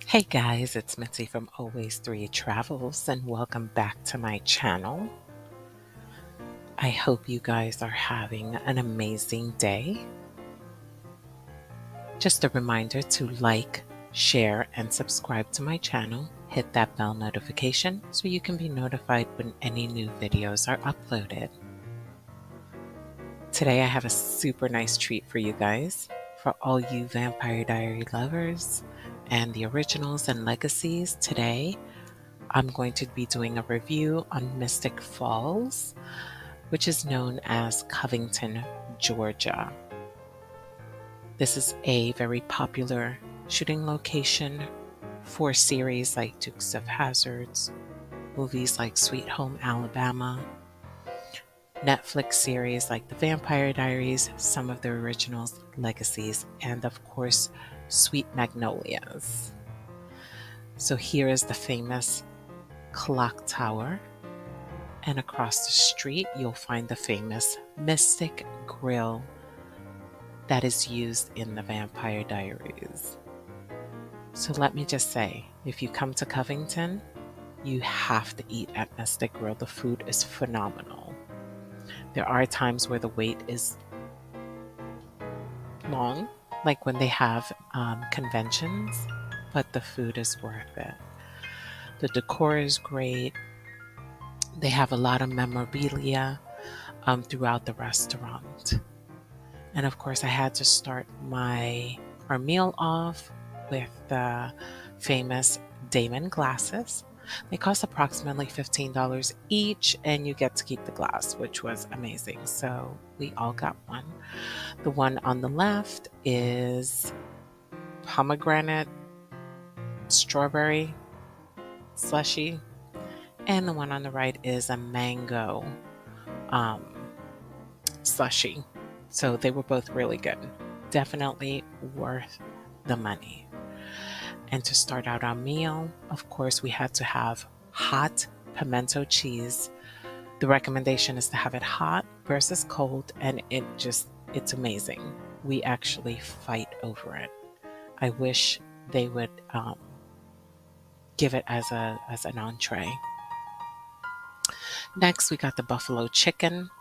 Hey guys, it's Mitzi from Always 3 Travels and welcome back to my channel. I hope you guys are having an amazing day. Just a reminder to like, share, and subscribe to my channel. Hit that bell notification so you can be notified when any new videos are uploaded. Today I have a super nice treat for you guys. For all you Vampire Diary lovers and the originals and legacies, today I'm going to be doing a review on Mystic Falls, which is known as Covington, Georgia. This is a very popular shooting location for series like Dukes of Hazzards, movies like Sweet Home Alabama, Netflix series like The Vampire Diaries, some of the originals, legacies, and of course, Sweet Magnolias. So here is the famous clock tower. And across the street, you'll find the famous Mystic Grill that is used in the Vampire Diaries. So let me just say, if you come to Covington, you have to eat at Mystic Grill. The food is phenomenal. There are times where the wait is long, like when they have conventions, but the food is worth it. The decor is great. They have a lot of memorabilia throughout the restaurant. And of course, I had to start our meal off with the famous Damon glasses. They cost approximately $15 each, and you get to keep the glass, which was amazing. So we all got one. The one on the left is pomegranate strawberry slushy, and the one on the right is a mango um, slushy. So they were both really good. Definitely worth the money. And to start out our meal, of course, we had to have hot pimento cheese. The recommendation is to have it hot versus cold, and it's amazing. We actually fight over it. I wish they would give it as an entree. Next, we got the buffalo chicken,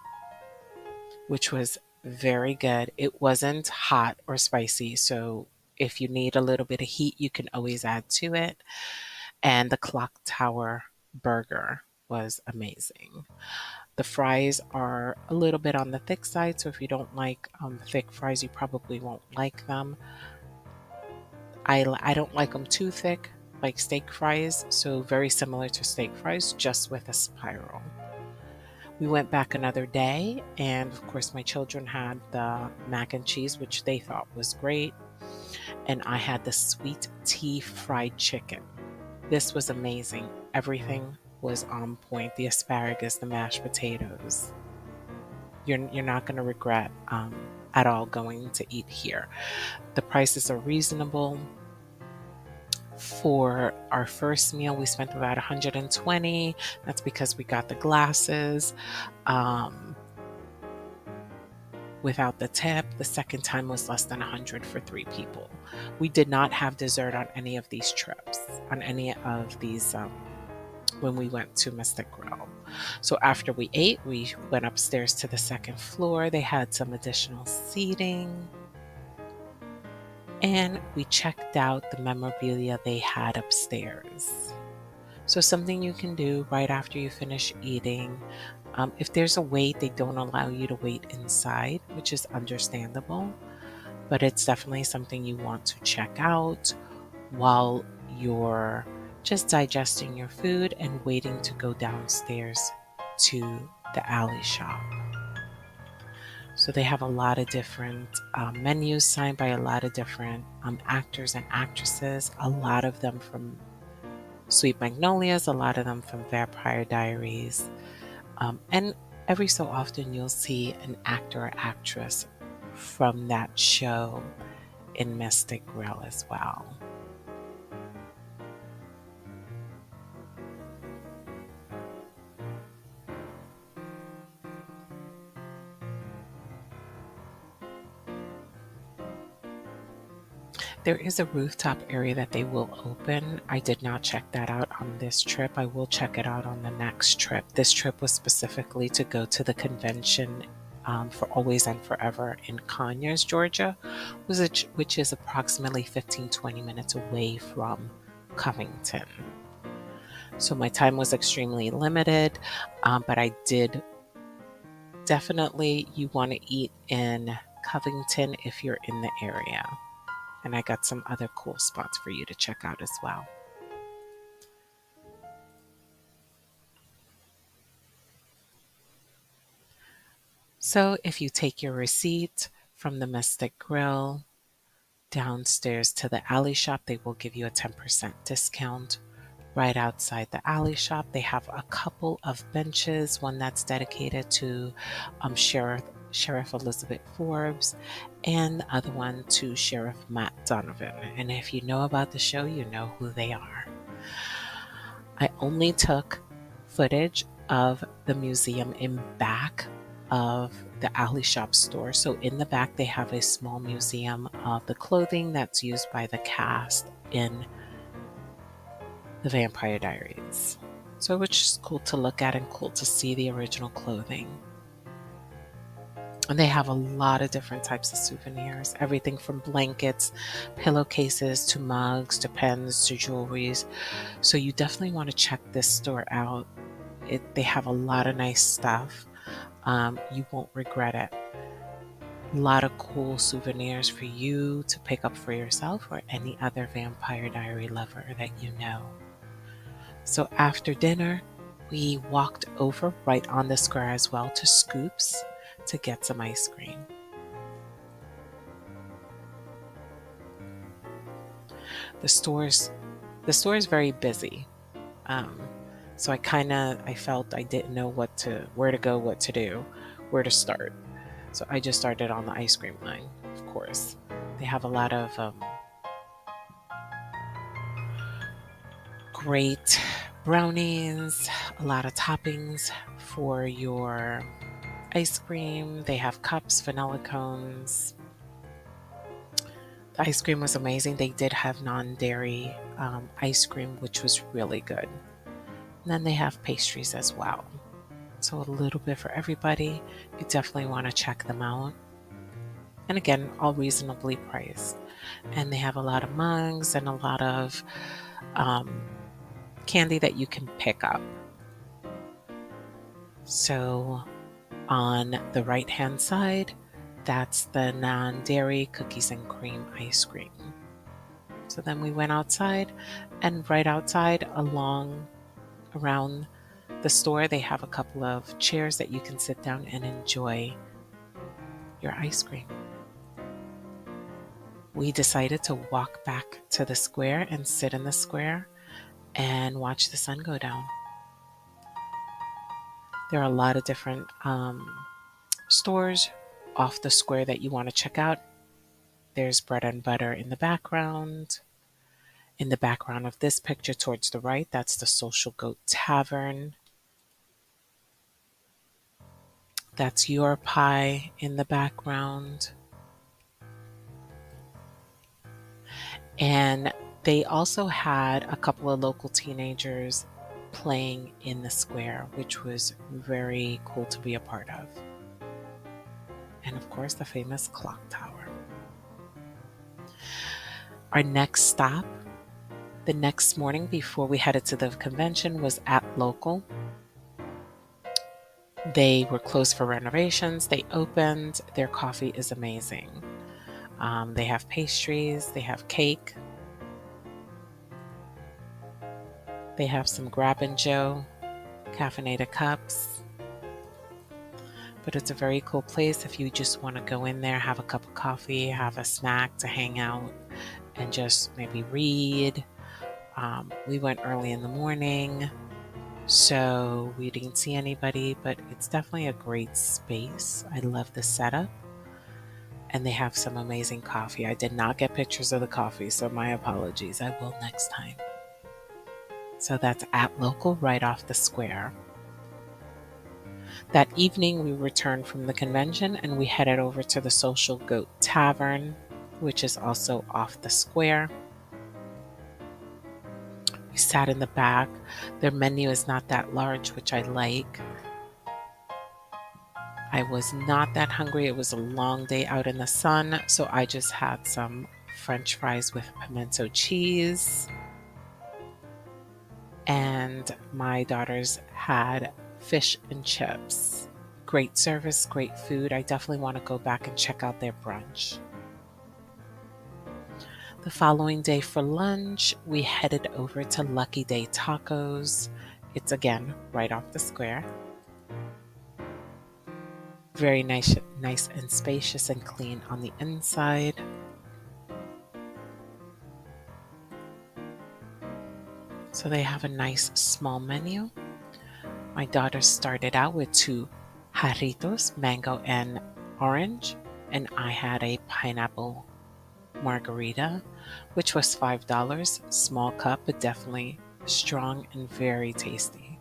which was very good. It wasn't hot or spicy, so if you need a little bit of heat, you can always add to it. And the clock tower burger was amazing. The fries are a little bit on the thick side, so if you don't like thick fries, you probably won't like them. I don't like them too thick, like steak fries, so very similar to steak fries, just with a spiral. We went back another day, and of course, my children had the mac and cheese, which they thought was great, and I had the sweet tea fried chicken. This was amazing. Everything was on point. The asparagus, the mashed potatoes. You're not going to regret at all going to eat here. The prices are reasonable. For our first meal, we spent about 120. That's because we got the glasses. Um, Without the tip, the second time was less than 100 for 3 people. We did not have dessert on any of these trips, on any of these when we went to Mystic Grill. So after we ate, we went upstairs to the second floor. They had some additional seating, and we checked out the memorabilia they had upstairs. So something you can do right after you finish eating. If there's a wait, they don't allow you to wait inside, which is understandable, but it's definitely something you want to check out while you're just digesting your food and waiting to go downstairs to the alley shop. So they have a lot of different menus signed by a lot of different actors and actresses, a lot of them from Sweet Magnolias, a lot of them from Vampire Diaries. And every so often you'll see an actor or actress from that show in Mystic Grill as well. There is a rooftop area that they will open. I did not check that out on this trip. I will check it out on the next trip. This trip was specifically to go to the convention for Always and Forever in Conyers, Georgia, which is approximately 15-20 minutes away from Covington. So my time was extremely limited, but I did definitely, you want to eat in Covington if you're in the area. And I got some other cool spots for you to check out as well. So if you take your receipt from the Mystic Grill downstairs to the alley shop, they will give you a 10% discount. Right outside the alley shop, they have a couple of benches, one that's dedicated to Sheriff Elizabeth Forbes, and the other one to Sheriff Matt Donovan. And if you know about the show, you know who they are. I only took footage of the museum in back of the alley shop store. So in the back, they have a small museum of the clothing that's used by the cast in the Vampire Diaries. So which is cool to look at and cool to see the original clothing. And they have a lot of different types of souvenirs, everything from blankets, pillowcases, to mugs, to pens, to jewelries. So you definitely want to check this store out. They have a lot of nice stuff. You won't regret it. A lot of cool souvenirs for you to pick up for yourself or any other Vampire Diary lover that you know. So after dinner, we walked over right on the square as well to Scoops to get some ice cream. The store is very busy. So I felt I didn't know where to go, what to do, where to start. So I just started on the ice cream line, of course. They have a lot of great brownies, a lot of toppings for your ice cream. They have cups, vanilla cones. The ice cream was amazing. They did have non-dairy ice cream, which was really good. And then they have pastries as well. So a little bit for everybody. You definitely want to check them out. And again, all reasonably priced. And they have a lot of mugs and a lot of candy that you can pick up. So on the right hand side, that's the non-dairy cookies and cream ice cream. So then we went outside, and right outside around the store, they have a couple of chairs that you can sit down and enjoy your ice cream. We decided to walk back to the square and sit in the square and watch the sun go down. There are a lot of different stores off the square that you want to check out. There's Bread and Butter in the background. In the background of this picture towards the right, that's the Social Goat Tavern. That's Your Pie in the background. And they also had a couple of local teenagers playing in the square, which was very cool to be a part of. And of course, the famous clock tower. Our next stop, the next morning before we headed to the convention, was at Local. They were closed for renovations. They opened. Their coffee is amazing. They have pastries. They have cake. They have some Grab and Joe caffeinated cups. But it's a very cool place if you just want to go in there, have a cup of coffee, have a snack to hang out, and just maybe read. We went early in the morning, so we didn't see anybody, but it's definitely a great space. I love the setup, and they have some amazing coffee. I did not get pictures of the coffee, so my apologies. I will next time. So that's at Local, right off the square. That evening, we returned from the convention and we headed over to the Social Goat Tavern. which is also off the square. We sat in the back. Their menu is not that large, which I like. I was not that hungry. It was a long day out in the sun, so I just had some French fries with pimento cheese. And my daughters had fish and chips. Great service, great food. I definitely want to go back and check out their brunch. The following day for lunch, we headed over to Lucky Day Tacos. It's again right off the square. Very nice and spacious and clean on the inside. So they have a nice small menu. My daughter started out with 2 jarritos, mango and orange, and I had a pineapple margarita, which was $5. Small cup, but definitely strong and very tasty.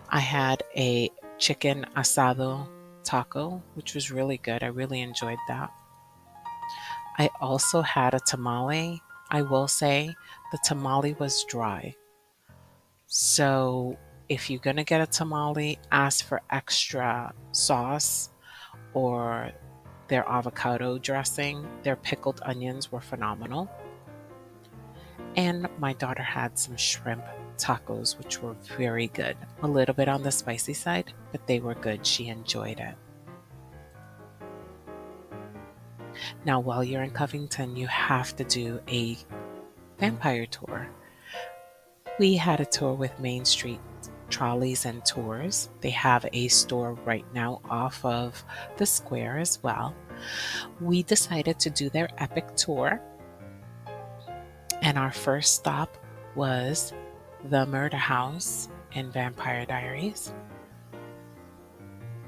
I had a chicken asado taco, which was really good. I really enjoyed that. I also had a tamale. I will say the tamale was dry. So if you're going to get a tamale, ask for extra sauce or their avocado dressing. Their pickled onions were phenomenal. And my daughter had some shrimp tacos, which were very good. A little bit on the spicy side, but they were good. She enjoyed it. Now, while you're in Covington, you have to do a vampire tour. We had a tour with Main Street Trolleys and Tours. They have a store right now off of the square as well. We decided to do their epic tour, and our first stop was the Murder House in Vampire Diaries.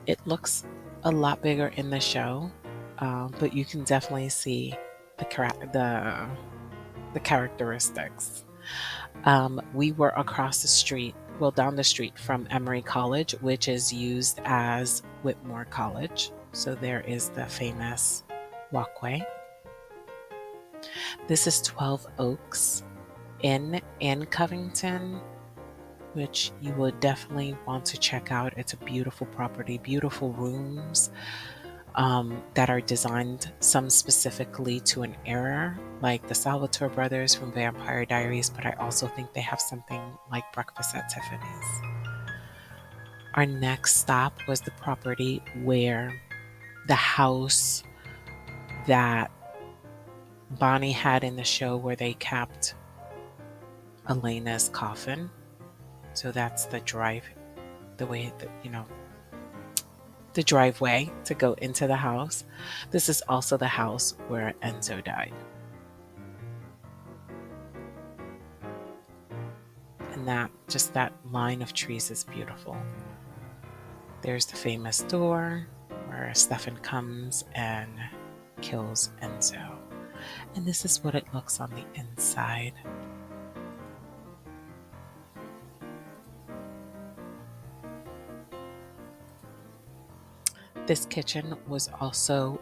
It looks a lot bigger in the show, but you can definitely see the characteristics. We were across the street, well, down the street from Emory College, which is used as Whitmore College. So there is the famous walkway. This is 12 Oaks Inn in Covington, which you would definitely want to check out. It's a beautiful property, beautiful rooms that are designed, some specifically to an era, like the Salvatore brothers from Vampire Diaries, but I also think they have something like Breakfast at Tiffany's. Our next stop was the property where the house that Bonnie had in the show where they kept Elena's coffin. So that's the the driveway to go into the house. This is also the house where Enzo died. And that line of trees is beautiful. There's the famous door where Stefan comes and kills Enzo. And this is what it looks on the inside. This kitchen was also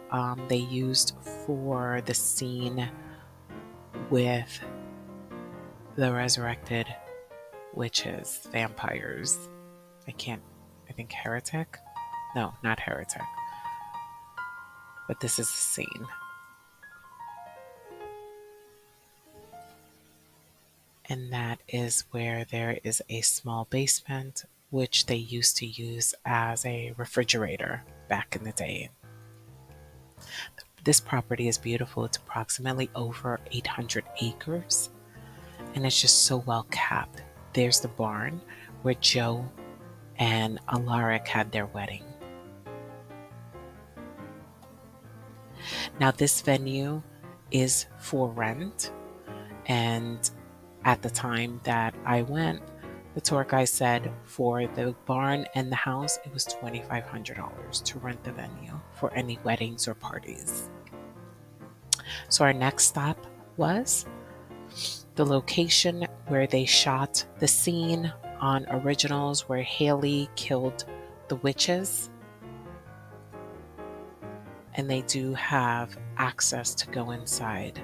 they used for the scene with the resurrected witches, vampires. I think Heretic? No, not Heretic. But this is the scene. And that is where there is a small basement, which they used to use as a refrigerator back in the day. This property is beautiful. It's approximately over 800 acres, and it's just so well kept. There's the barn where Joe and Alaric had their wedding. Now, this venue is for rent, and at the time that I went, the tour guide said for the barn and the house, it was $2,500 to rent the venue for any weddings or parties. So our next stop was the location where they shot the scene on Originals where Haley killed the witches. and they do have access to go inside.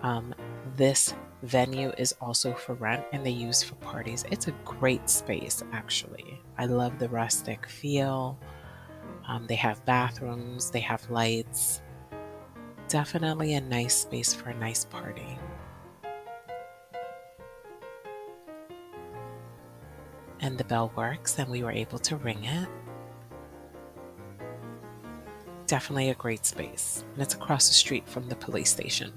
Um, this venue is also for rent and they use for parties. It's a great space, actually. I love the rustic feel. They have bathrooms, they have lights. Definitely a nice space for a nice party. And the bell works, and we were able to ring it. Definitely a great space. And it's across the street from the police station.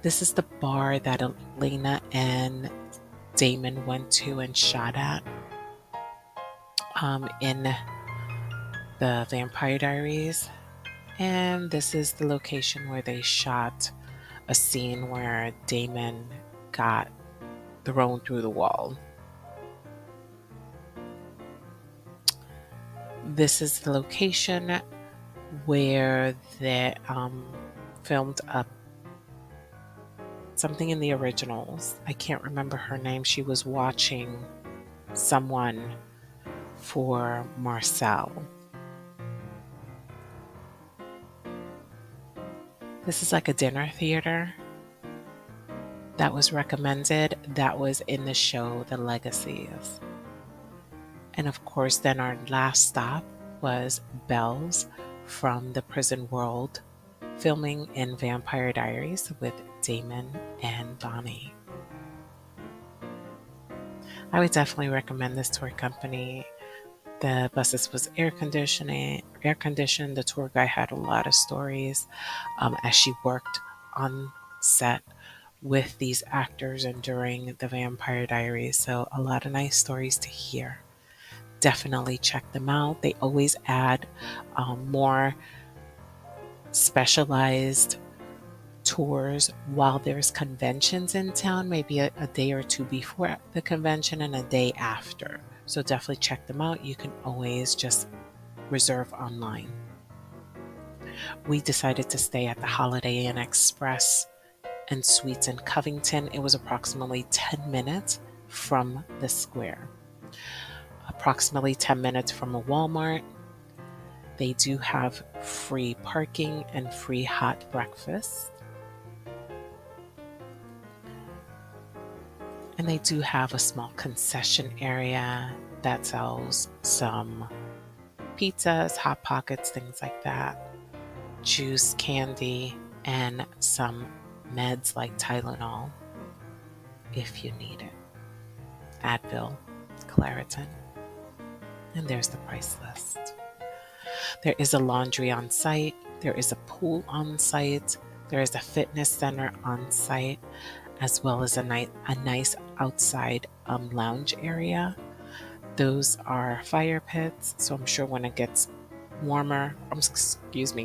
This is the bar that Elena and Damon went to and shot at in the Vampire Diaries. And this is the location where they shot a scene where Damon got thrown through the wall. This is the location where they filmed up something in the originals. I can't remember her name. She was watching someone for Marcel. This is like a dinner theater that was recommended. That was in the show The Legacies. And of course, then our last stop was Belle's from the Prison World, filming in Vampire Diaries with Damon and Bonnie. I would definitely recommend this tour company. The buses was air conditioned. The tour guide had a lot of stories as she worked on set with these actors and during the Vampire Diaries. So a lot of nice stories to hear. Definitely check them out. They always add more specialized tours while there's conventions in town, maybe a day or two before the convention and a day after. So definitely check them out. You can always just reserve online. We decided to stay at the Holiday Inn Express and Suites in Covington. It was approximately 10 minutes from the square, approximately 10 minutes from a Walmart. They do have free parking and free hot breakfast. And they do have a small concession area that sells some pizzas, Hot Pockets, things like that, juice, candy, and some meds like Tylenol if you need it. Advil, Claritin. And there's the price list. There is a laundry on site. There is a pool on site. There is a fitness center on site, as well as a nice outside lounge area. Those are fire pits, so I'm sure when it gets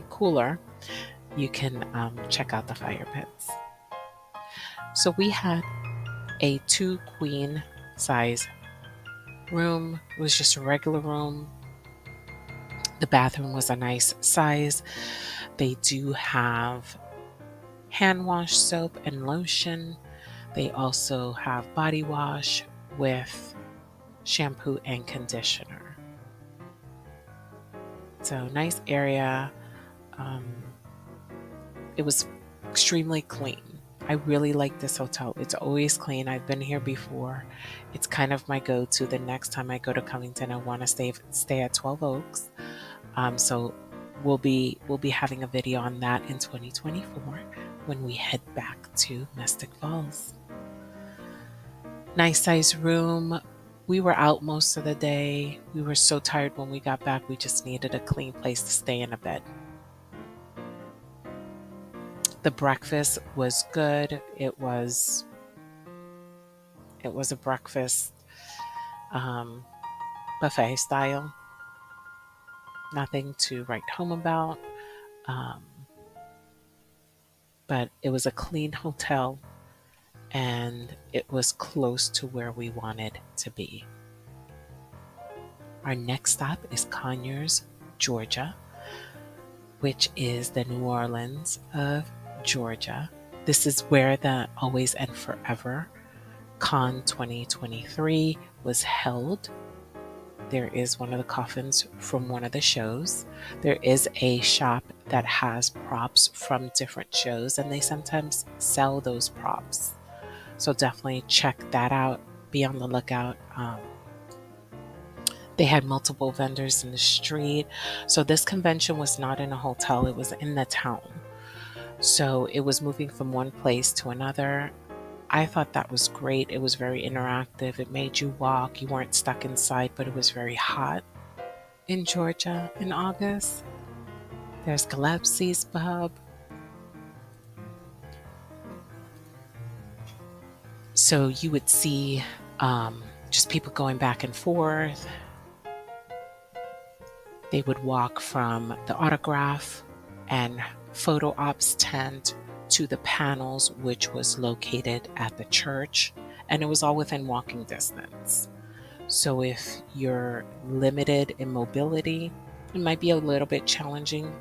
cooler, you can check out the fire pits. So we had a 2 queen size room. It was just a regular room. The bathroom was a nice size. They do have hand wash soap and lotion. They also have body wash with shampoo and conditioner. So nice area. It was extremely clean. I really like this hotel. It's always clean. I've been here before. It's kind of my go-to. The next time I go to Covington, I want to stay at 12 Oaks. So we'll be having a video on that in 2024 when we head back to Mystic Falls. Nice size room. We were out most of the day. We were so tired when we got back. We just needed a clean place to stay in a bed. The breakfast was good. It was a breakfast buffet style. Nothing to write home about. But it was a clean hotel and it was close to where we wanted to be. Our next stop is Conyers, Georgia, which is the New Orleans of Georgia. This is where the Always and Forever Con 2023 was held. there is one of the coffins from one of the shows. There is a shop that has props from different shows, and they sometimes sell those props. So definitely check that out. Be on the lookout. They had multiple vendors in the street. So this convention was not in a hotel, it was in the town. So it was moving from one place to another. I thought that was great. It was very interactive. It made you walk. You weren't stuck inside, but it was very hot in Georgia in August. There's Gillespie's Pub. So you would see just people going back and forth. They would walk from the autograph and photo ops tent to the panels, which was located at the church, and it was all within walking distance. So if you're limited in mobility, it might be a little bit challenging,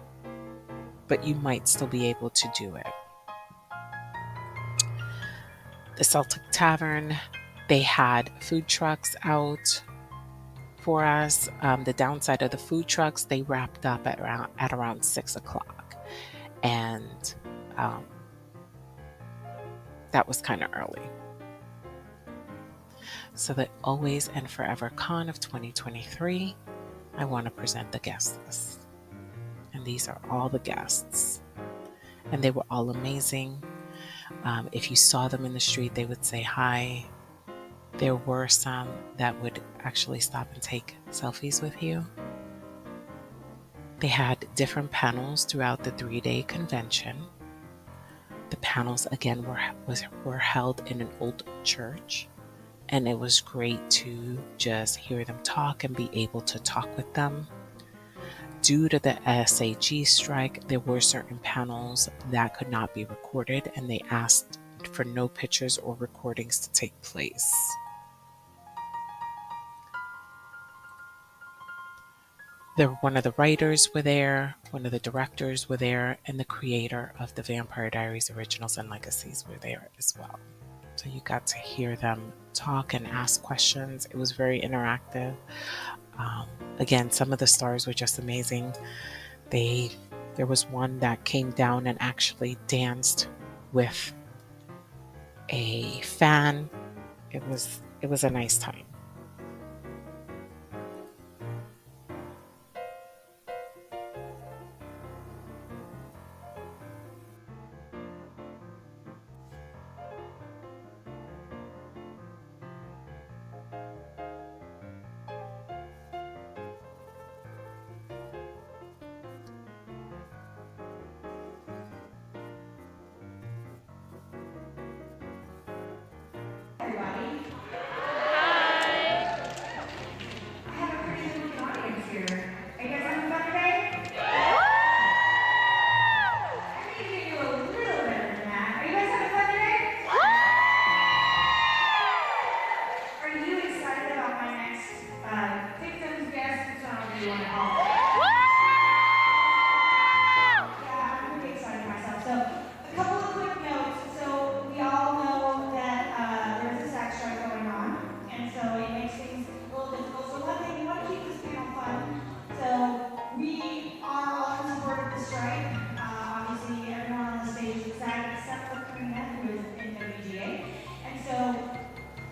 but you might still be able to do it. The Celtic Tavern, they had food trucks out for us. The downside of the food trucks, they wrapped up at around 6 o'clock, and that was kind of early. So the Always and Forever Con of 2023, I want to present the guest list. And these are all the guests. And they were all amazing. If you saw them in the street, they would say hi. There were some that would actually stop and take selfies with you. They had different panels throughout the 3-day convention. The panels, again, were held in an old church. And it was great to just hear them talk and be able to talk with them. Due to the SAG strike, there were certain panels that could not be recorded, and they asked for no pictures or recordings to take place. One of the writers were there, one of the directors were there, and the creator of the Vampire Diaries Originals and Legacies were there as well. So you got to hear them talk and ask questions. It was very interactive. Again, some of the stars were just amazing. There was one that came down and actually danced with a fan. It was a nice time. Everybody. I have a pretty good looking audience here. Are you guys having fun today? I need to give you a little better than that. Are you guys having fun today? Are you excited about my next victims, guests, whatever you want to call it? Yeah, I'm pretty excited myself. So, a couple of quick notes. So, we all know that there's a SAG strike going on, and so it makes things a little difficult. So, one thing, we want to keep this panel fun. So, we are all in support of the strike. Obviously, everyone on the stage is SAG except for Karina, who is in WGA. And so,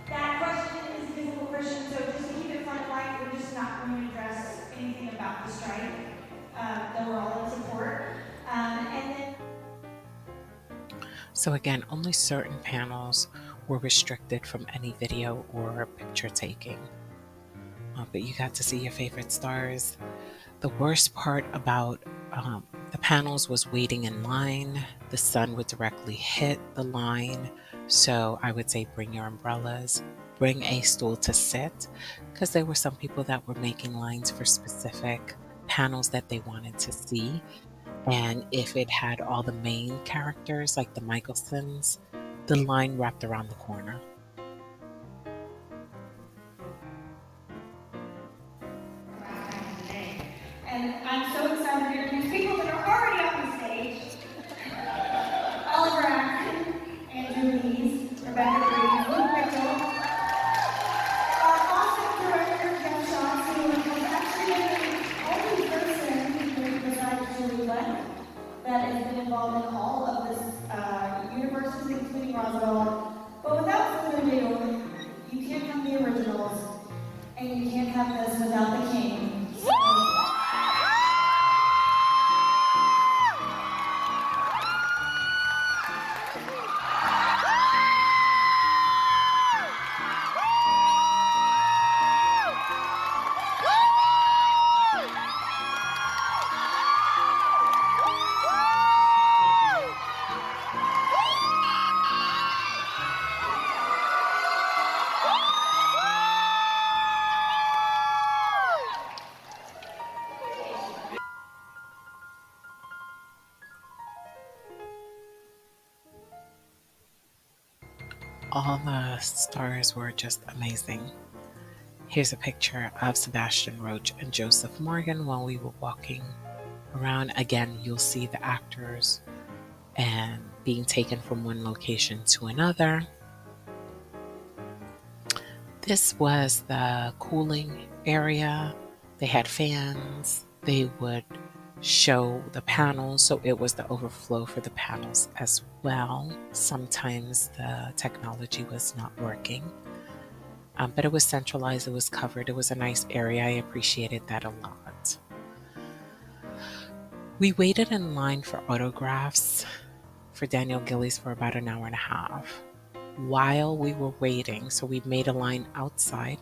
that question is a difficult question. So, just to keep it fun and light, we're just not going to address anything about the strike, though we're all in support. And then So again, only certain panels were restricted from any video or picture taking. But you got to see your favorite stars. The worst part about the panels was waiting in line. The sun would directly hit the line. So I would say bring your umbrellas, bring a stool to sit, because there were some people that were making lines for specific panels that they wanted to see. And if it had all the main characters, like the Michelsons, the line wrapped around the corner. And I'm so excited to introduce people that are already on the stage. Oliver Acton, Andrew Lees, Rebecca Green, Luke Mitchell, our awesome director, Jeff Shaughnessy, all the stars were just amazing. Here's a picture of Sebastian Roach and Joseph Morgan while we were walking around. Again, you'll see the actors and being taken from one location to another. This was the cooling area. They had fans. They would show the panels, so it was the overflow for the panels as well. Sometimes the technology was not working, but it was centralized, it was covered, it was a nice area. I appreciated that a lot. We waited in line for autographs for Daniel Gillies for about an hour and a half. While we were waiting, so we made a line outside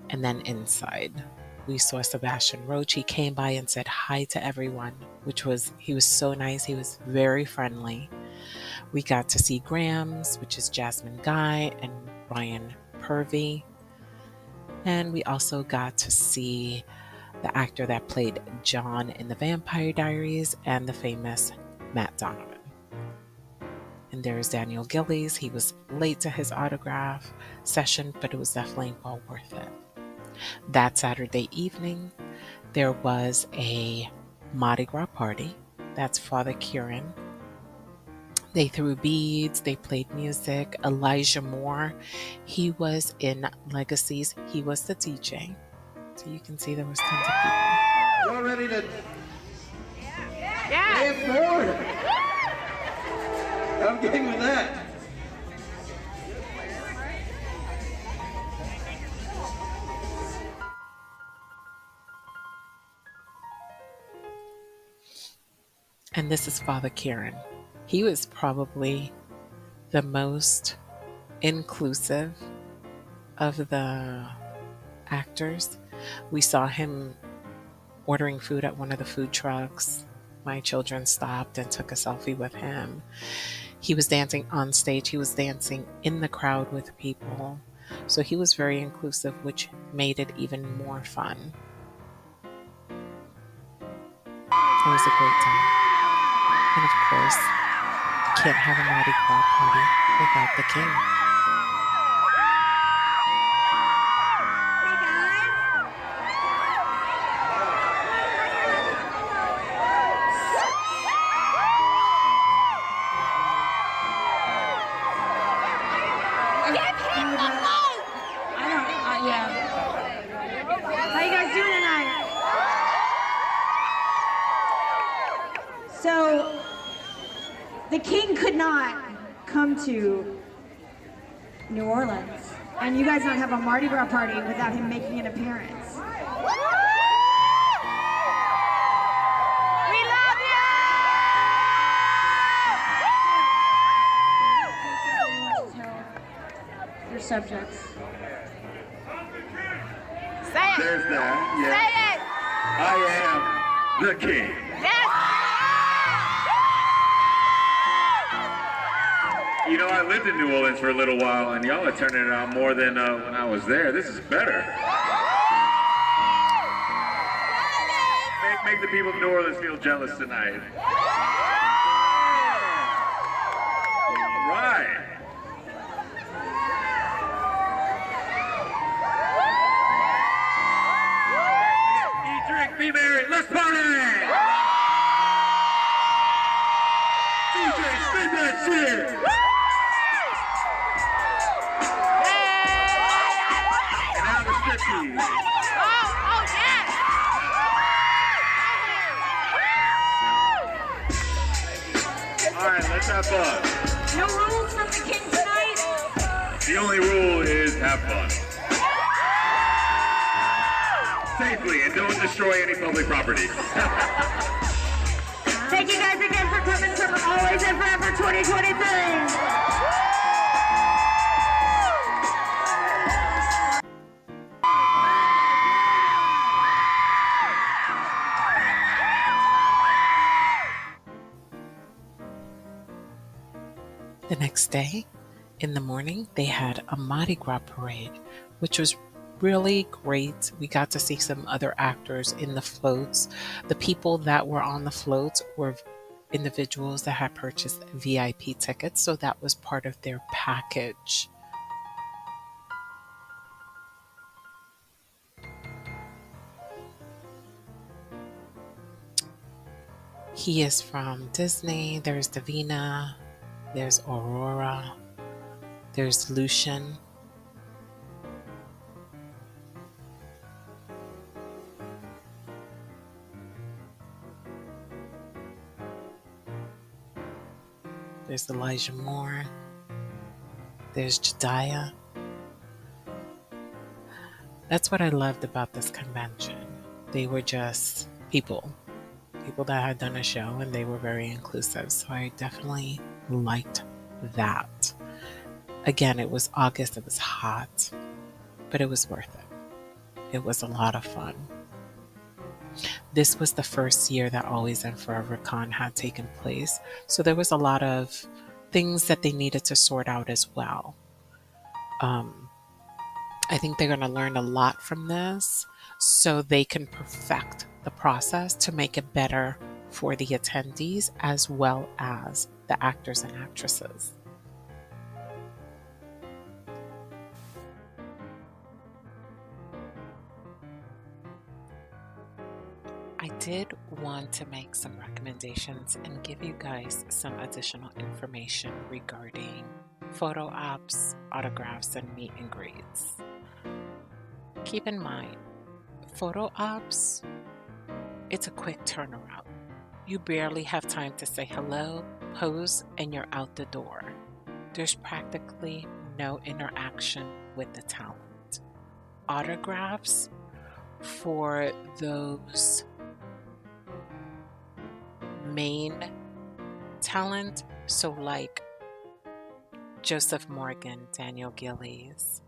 and then inside. We saw Sebastian Roach. He came by and said hi to everyone, he was so nice. He was very friendly. We got to see Grams, which is Jasmine Guy and Ryan Purvey. And we also got to see the actor that played John in The Vampire Diaries and the famous Matt Donovan. And there's Daniel Gillies. He was late to his autograph session, but it was definitely well worth it. That Saturday evening, there was a Mardi Gras party. That's Father Kieran. They threw beads, they played music. Elijah Moore, he was in Legacies. He was the DJ. So you can see there was tons of people. Y'all ready to Yeah. dance forward? I'm getting with that. And this is Father Kieran. He was probably the most inclusive of the actors. We saw him ordering food at one of the food trucks. My children stopped and took a selfie with him. He was dancing on stage. He was dancing in the crowd with people. So he was very inclusive, which made it even more fun. It was a great time. And of course, you can't have a Mardi Gras party without the king. How you guys doing tonight? So, the king could not come to New Orleans, and you guys don't have a Mardi Gras party without him making an appearance. We love you! Your subjects. Say it. There's that. Yeah. Say it. I am the king. Yes. You know, I lived in New Orleans for a little while, and y'all are turning it out more than when I was there. This is better. Make the people of New Orleans feel jealous tonight. All right. Eat, drink, be merry. Let's party! DJ, spin that shit! And now the striptease. Oh, yes. All right, let's have fun. No rules from the king tonight. The only rule is have fun. Safely, and don't destroy any public property. Thank you guys again for coming from Always and Forever 2023. The next day, in the morning, they had a Mardi Gras parade, which was really great. We got to see some other actors in the floats. The people that were on the floats were individuals that had purchased VIP tickets, so that was part of their package. He is from Disney. There's Davina, there's Aurora, there's Lucian. There's Elijah Moore. There's Jediah. That's what I loved about this convention. They were just people that had done a show, and they were very inclusive. So I definitely liked that. Again, it was August, it was hot, but it was worth it. It was a lot of fun. This was the first year that Always and Forever Con had taken place, so there was a lot of things that they needed to sort out as well. I think they're going to learn a lot from this so they can perfect the process to make it better for the attendees as well as the actors and actresses. I did want to make some recommendations and give you guys some additional information regarding photo ops, autographs, and meet and greets. Keep in mind, photo ops, it's a quick turnaround. You barely have time to say hello, pose, and you're out the door. There's practically no interaction with the talent. Autographs, for those main talent, so like Joseph Morgan, Daniel Gillies,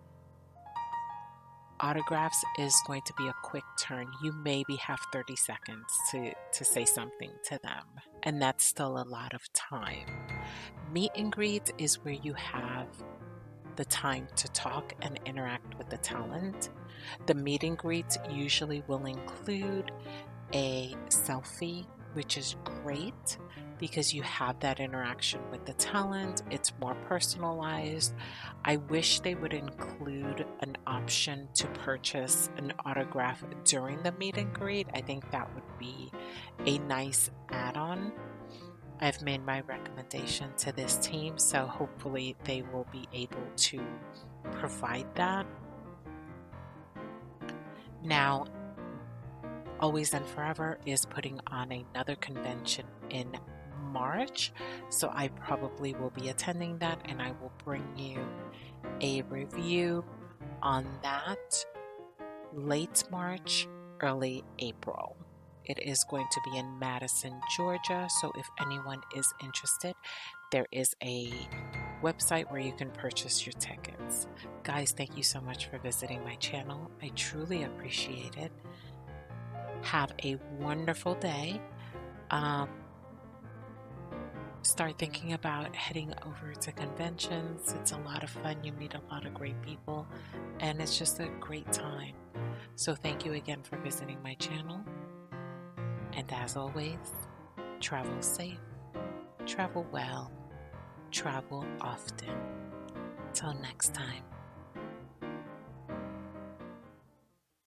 autographs is going to be a quick turn. You maybe have 30 seconds to say something to them, and that's still a lot of time. Meet and greet is where you have the time to talk and interact with the talent. The meet and greet usually will include a selfie, which is great because you have that interaction with the talent. It's more personalized. I wish they would include an option to purchase an autograph during the meet and greet. I think that would be a nice add-on. I've made my recommendation to this team, so hopefully they will be able to provide that. Now, Always and Forever is putting on another convention in March, so I probably will be attending that, and I will bring you a review on that late March, early April. It is going to be in Madison, Georgia, so if anyone is interested, there is a website where you can purchase your tickets. Guys, thank you so much for visiting my channel. I truly appreciate it. Have a wonderful day. Start thinking about heading over to conventions. It's a lot of fun. You meet a lot of great people, and it's just a great time. So thank you again for visiting my channel. And as always, travel safe, travel well, travel often. Till next time.